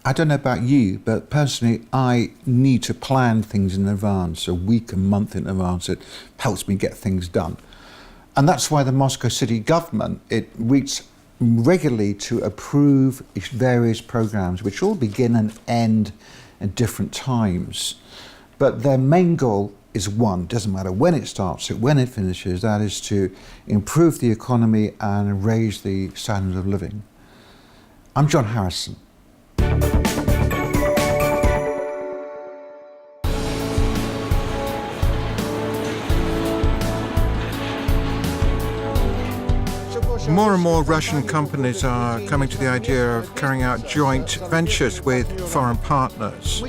I don't know about you, but personally, I need to plan things in advance, a week, a month in advance. It helps me get things done. And that's why the Moscow city government, it meets regularly to approve various programs, which all begin and end at different times. But their main goal is one, doesn't matter when it starts, when it finishes, that is to improve the economy and raise the standard of living. I'm John Harrison. More and more Russian companies are coming to the idea of carrying out joint ventures with foreign partners.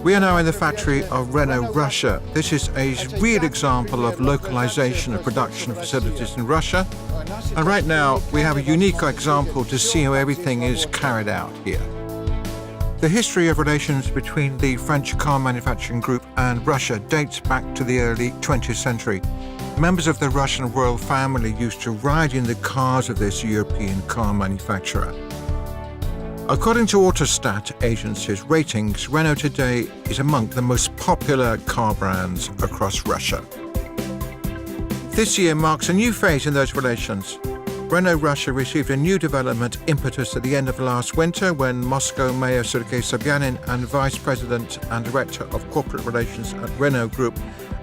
We are now in the factory of Renault Russia. This is a real example of localization of production facilities in Russia. And right now, we have a unique example to see how everything is carried out here. The history of relations between the French car manufacturing group and Russia dates back to the early 20th century. Members of the Russian royal family used to ride in the cars of this European car manufacturer. According to Autostat agency's ratings, Renault today is among the most popular car brands across Russia. This year marks a new phase in those relations. Renault Russia received a new development impetus at the end of last winter when Moscow Mayor Sergei Sobyanin and Vice President and Director of Corporate Relations at Renault Group,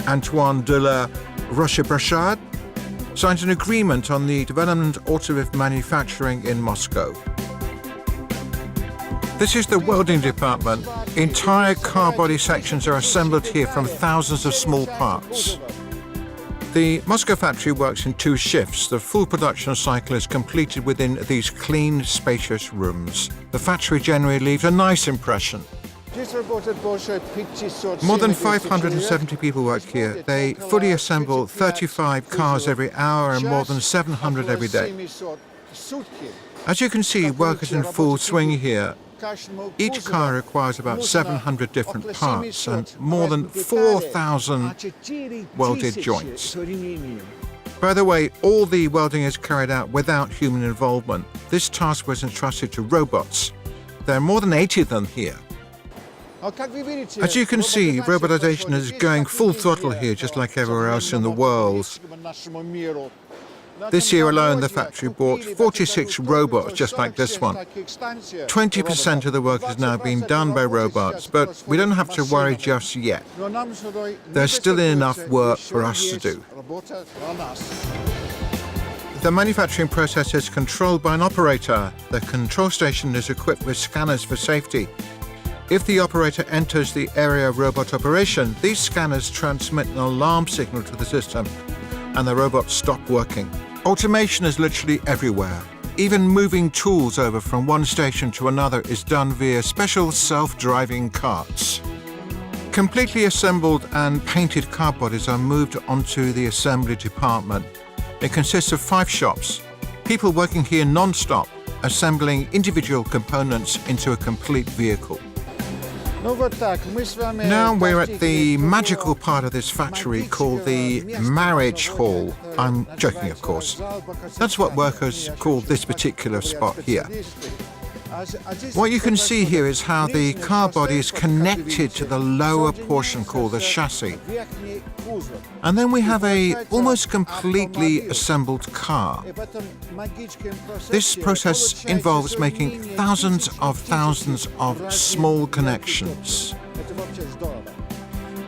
Antoine de la Roche-Brochard, signed an agreement on the development of automotive manufacturing in Moscow. This is the welding department. Entire car body sections are assembled here from thousands of small parts. The Moscow factory works in 2 shifts. The full production cycle is completed within these clean, spacious rooms. The factory generally leaves a nice impression. More than 570 people work here. They fully assemble 35 cars every hour and more than 700 every day. As you can see, work is in full swing here. Each car requires about 700 different parts and more than 4,000 welded joints. By the way, all the welding is carried out without human involvement. This task was entrusted to robots. There are more than 80 of them here. As you can see, robotization is going full throttle here, just like everywhere else in the world. This year alone, the factory bought 46 robots just like this one. 20% of the work is now being done by robots, but we don't have to worry just yet. There's still enough work for us to do. The manufacturing process is controlled by an operator. The control station is equipped with scanners for safety. If the operator enters the area of robot operation, these scanners transmit an alarm signal to the system, and the robots stop working. Automation is literally everywhere. Even moving tools over from one station to another is done via special self-driving carts. Completely assembled and painted car bodies are moved onto the assembly department. It consists of 5 shops. People working here non-stop, assembling individual components into a complete vehicle. Now we're at the magical part of this factory called the marriage hall. I'm joking, of course. That's what workers call this particular spot here. What you can see here is how the car body is connected to the lower portion called the chassis. And then we have a almost completely assembled car. This process involves making thousands of small connections.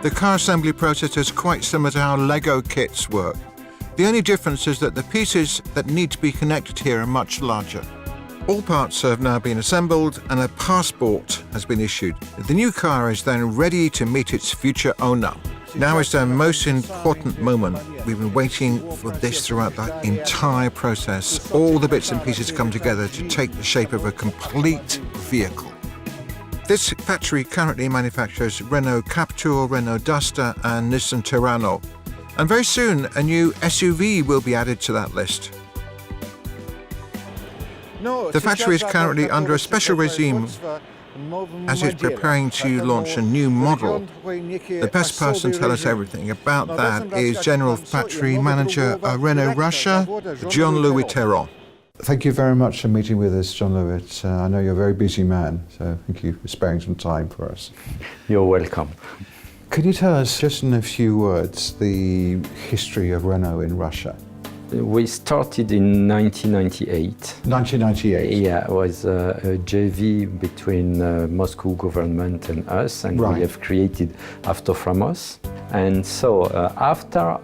The car assembly process is quite similar to how Lego kits work. The only difference is that the pieces that need to be connected here are much larger. All parts have now been assembled and a passport has been issued. The new car is then ready to meet its future owner. Now is the most important moment. We've been waiting for this throughout the entire process. All the bits and pieces come together to take the shape of a complete vehicle. This factory currently manufactures Renault Captur, Renault Duster and Nissan Terrano. And very soon, a new SUV will be added to that list. The factory is currently under a special regime as it's preparing to launch a new model. The best person to tell us everything about that is General Factory Manager Renault Russia, Jean-Louis Theron. Thank you very much for meeting with us, John Levitt. I know you're a very busy man, so thank you for sparing some time for us. You're welcome. Could you tell us, just in a few words, the history of Renault in Russia? We started in 1998. 1998? Yeah, it was a JV between Moscow government and us, and Right. we have created Автофрамос. And so after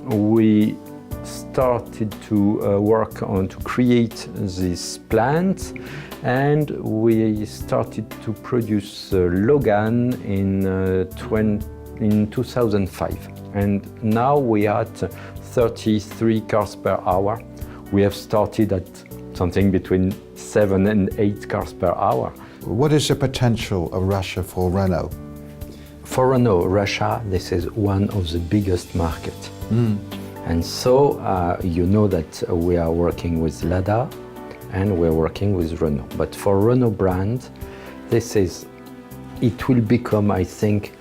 we started to work on to create this plant, and we started to produce Logan in 2005. And now we are at 33 cars per hour. We have started at something between 7 and 8 cars per hour. What is the potential of Russia for Renault? For Renault, Russia, this is one of the biggest markets. And so you know that we are working with Lada and we're working with Renault. But for Renault brand, it will become, I think,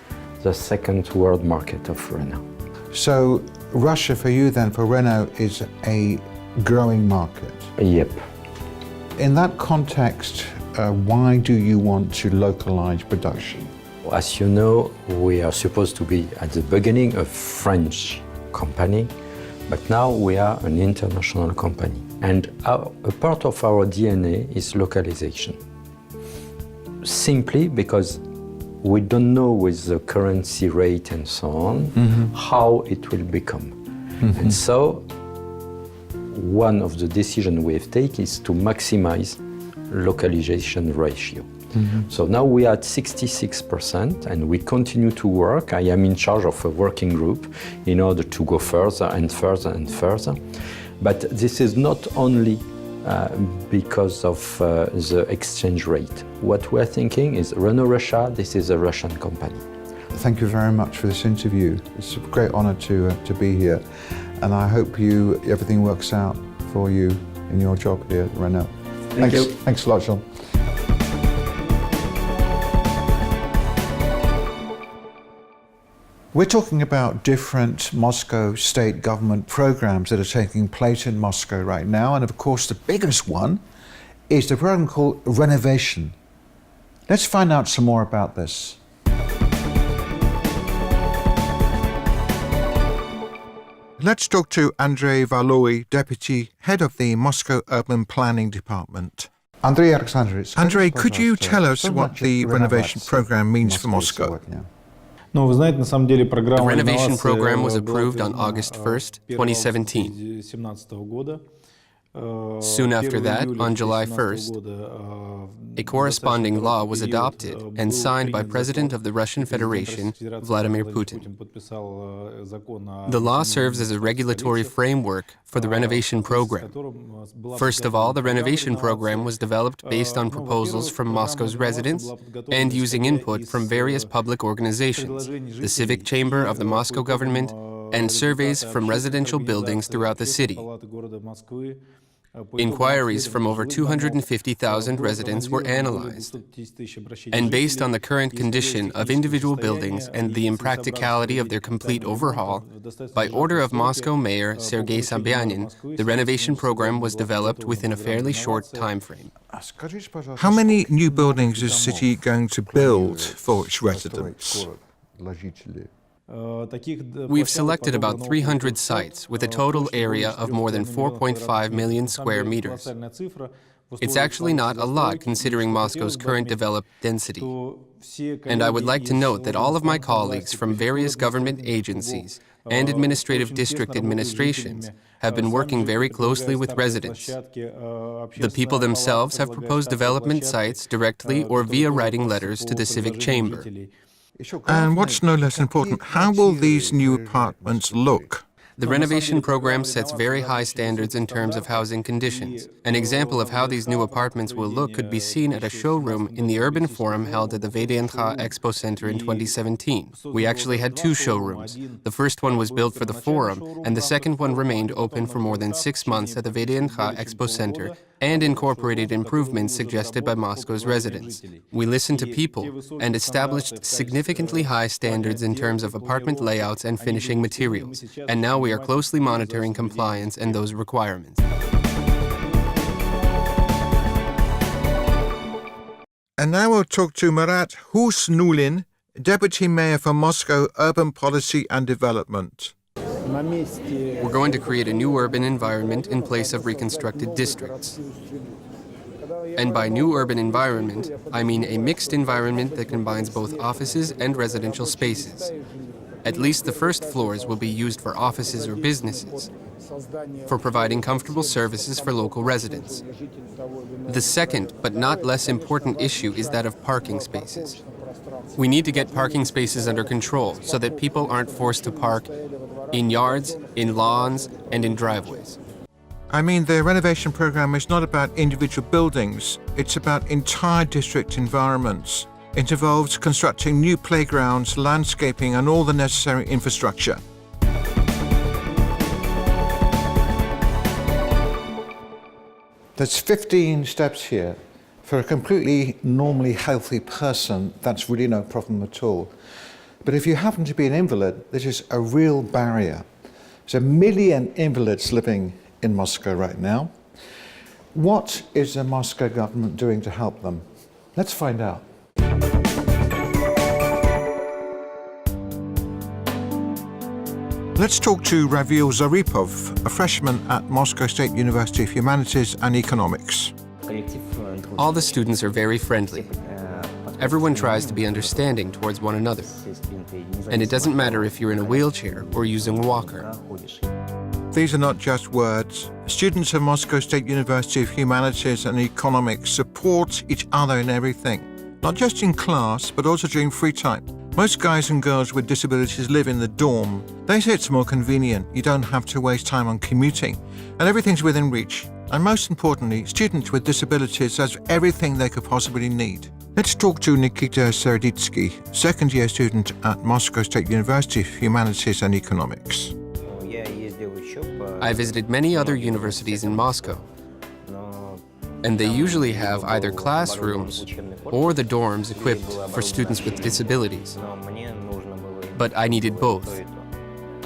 the second world market of Renault. So Russia for you then, for Renault, is a growing market. Yep. In that context, why do you want to localize production? As you know, we are supposed to be at the beginning a French company, but now we are an international company. And a part of our DNA is localization. Simply because we don't know with the currency rate and so on how it will become. And so one of the decisions we have taken is to maximize localization ratio. So now we are at 66% and we continue to work. I am in charge of a working group in order to go further and further and further. But this is not only because of the exchange rate. What we're thinking is Renault Russia, this is a Russian company. Thank you very much for this interview. It's a great honor to be here, and I hope everything works out for you in your job here at Renault. Thank you. Thanks a lot, John. We're talking about different Moscow state government programs that are taking place in Moscow right now, and of course the biggest one is the program called Renovation. Let's find out some more about this. Let's talk to Andrei Valoy, Deputy Head of the Moscow Urban Planning Department. Andrei Alexandrovich, Andrei, could you tell us what the renovation program means for Moscow? The renovation program was approved on August 1st, 2017. Soon after that, on July 1st, a corresponding law was adopted and signed by President of the Russian Federation, Vladimir Putin. The law serves as a regulatory framework for the renovation program. First of all, the renovation program was developed based on proposals from Moscow's residents and using input from various public organizations, the Civic Chamber of the Moscow government, and surveys from residential buildings throughout the city. Inquiries from over 250,000 residents were analyzed, and based on the current condition of individual buildings and the impracticality of their complete overhaul, by order of Moscow Mayor Sergei Sobyanin, the renovation program was developed within a fairly short time frame. How many new buildings is the city going to build for its residents? We've selected about 300 sites with a total area of more than 4.5 million square meters. It's actually not a lot considering Moscow's current developed density. And I would like to note that all of my colleagues from various government agencies and administrative district administrations have been working very closely with residents. The people themselves have proposed development sites directly or via writing letters to the Civic Chamber. And what's no less important, how will these new apartments look? The renovation program sets very high standards in terms of housing conditions. An example of how these new apartments will look could be seen at a showroom in the urban forum held at the VDNH Expo Center in 2017. We actually had two showrooms. The first one was built for the forum, and the second one remained open for more than 6 months at the VDNH Expo Center and incorporated improvements suggested by Moscow's residents. We listened to people and established significantly high standards in terms of apartment layouts and finishing materials, and now we are closely monitoring compliance and those requirements. And now we'll talk to Marat Husnulin, Deputy Mayor for Moscow Urban Policy and Development. We're going to create a new urban environment in place of reconstructed districts. And by new urban environment, I mean a mixed environment that combines both offices and residential spaces. At least the first floors will be used for offices or businesses, for providing comfortable services for local residents. The second, but not less important issue is that of parking spaces. We need to get parking spaces under control so that people aren't forced to park in yards, in lawns, and in driveways. I mean, the renovation program is not about individual buildings, it's about entire district environments. It involves constructing new playgrounds, landscaping, and all the necessary infrastructure. There's 15 steps here. For a completely normally healthy person, that's really no problem at all. But if you happen to be an invalid, this is a real barrier. There's 1 million invalids living in Moscow right now. What is the Moscow government doing to help them? Let's find out. Let's talk to Ravil Zaripov, a freshman at Moscow State University of Humanities and Economics. All the students are very friendly. Everyone tries to be understanding towards one another. And it doesn't matter if you're in a wheelchair or using a walker. These are not just words. Students of Moscow State University of Humanities and Economics support each other in everything, not just in class, but also during free time. Most guys and girls with disabilities live in the dorm. They say it's more convenient. You don't have to waste time on commuting, and everything's within reach. And most importantly, students with disabilities have everything they could possibly need. Let's talk to Nikita Sereditsky, second-year student at Moscow State University of Humanities and Economics. I visited many other universities in Moscow, and they usually have either classrooms or the dorms equipped for students with disabilities. But I needed both.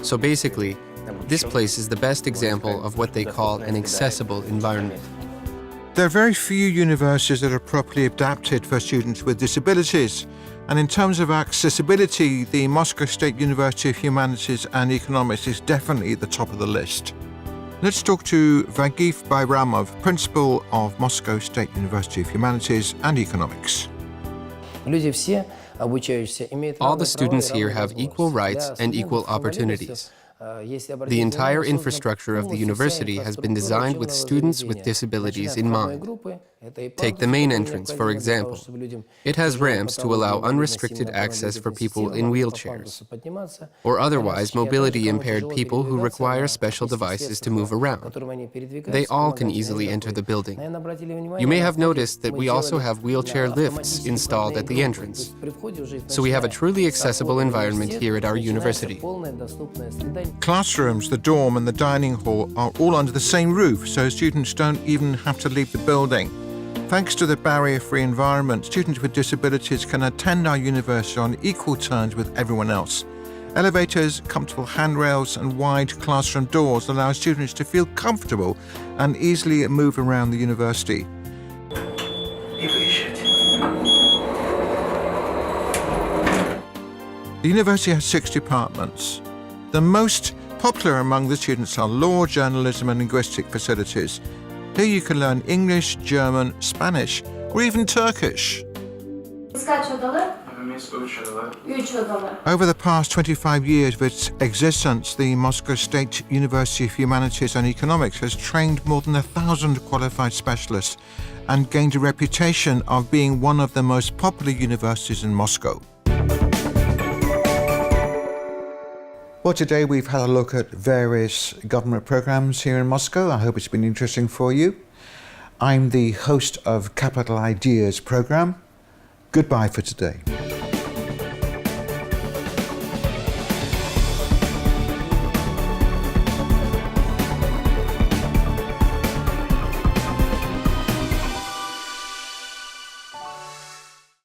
So basically, this place is the best example of what they call an accessible environment. There are very few universities that are properly adapted for students with disabilities. And in terms of accessibility, the Moscow State University of Humanities and Economics is definitely at the top of the list. Let's talk to Vagif Bayramov, principal of Moscow State University of Humanities and Economics. All the students here have equal rights and equal opportunities. The entire infrastructure of the university has been designed with students with disabilities in mind. Take the main entrance, for example. It has ramps to allow unrestricted access for people in wheelchairs, or otherwise mobility-impaired people who require special devices to move around. They all can easily enter the building. You may have noticed that we also have wheelchair lifts installed at the entrance. So we have a truly accessible environment here at our university. Classrooms, the dorm and the dining hall are all under the same roof, so students don't even have to leave the building. Thanks to the barrier-free environment, students with disabilities can attend our university on equal terms with everyone else. Elevators, comfortable handrails and wide classroom doors allow students to feel comfortable and easily move around the university. The university has 6 departments. The most popular among the students are law, journalism and linguistic facilities. Here you can learn English, German, Spanish, or even Turkish. Over the past 25 years of its existence, the Moscow State University of Humanities and Economics has trained more than 1,000 qualified specialists and gained a reputation of being one of the most popular universities in Moscow. Well, today we've had a look at various government programs here in Moscow. I hope it's been interesting for you. I'm the host of Capital Ideas program. Goodbye for today.